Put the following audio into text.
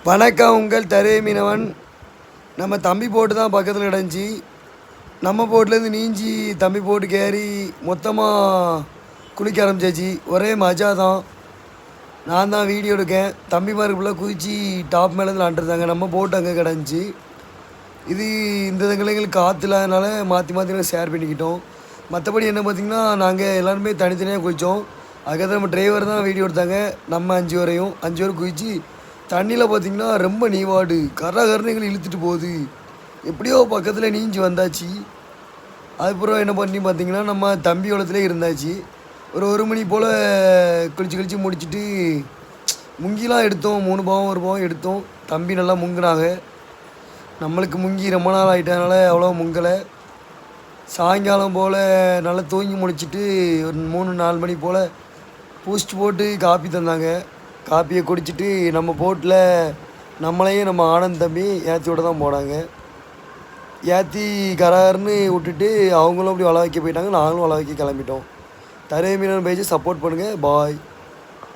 வணக்கம் உங்கள் தரே மீனவன். நம்ம தம்பி போட்டு தான் பக்கத்தில் கிடந்துச்சி. நம்ம போட்லேருந்து நீஞ்சி தம்பி போட்டு கேறி மொத்தமாக குளிக்க ஆரம்பிச்சாச்சு. ஒரே மஜா தான். நான் தான் வீடியோ எடுக்கேன். தம்பி மாதிரி ஃபுல்லாக குதிச்சு டாப் மேலே விளாண்டுருந்தாங்க. நம்ம போட்டு அங்கே கிடந்துச்சி. இது இந்த எங்களுக்கு காற்று இல்லாதனால மாற்றி மாற்றி ஷேர் பண்ணிக்கிட்டோம். மற்றபடி என்ன பார்த்திங்கன்னா நாங்கள் எல்லாருமே தனித்தனியாக குளித்தோம். அதுக்கப்புறம் நம்ம டிரைவர் தான் வீடியோ எடுத்தாங்க. நம்ம 5 பேர் குதிச்சு தண்ணியில் பார்த்திங்கன்னா ரொம்ப நீவாடு கரகரணைகள் இழுத்துட்டு போகுது. எப்படியோ பக்கத்தில் நீஞ்சி வந்தாச்சு. அதுக்கப்புறம் என்ன பண்ணி பார்த்திங்கன்னா நம்ம தம்பி குளத்துலேயே இருந்தாச்சு. ஒரு மணி போல் குளிச்சு முடிச்சுட்டு முங்கிலாம் எடுத்தோம். 3 பாவம் 1 பாவம் எடுத்தோம். தம்பி நல்லா முங்கினாங்க. நம்மளுக்கு முங்கி ரொம்ப நாள் ஆகிட்டனால அவ்வளோ முங்கலை. சாயங்காலம் போல் நல்லா தூங்கி முடிச்சுட்டு ஒரு 3-4 மணி போல் பூஸ்ட் போட்டு காப்பி தந்தாங்க. காப்பியை குடிச்சிட்டு நம்ம போட்டில் நம்மளையும் நம்ம ஆனந்த் தம்பி ஏற்றி விட தான் போனாங்க. ஏற்றி கரார்னு விட்டுட்டு அவங்களும் அப்படி வள வைக்க போயிட்டாங்க. நாங்களும் வள வைக்க கிளம்பிட்டோம். தரே மீனவன் பேஜை சப்போர்ட் பண்ணுங்கள். பாய்.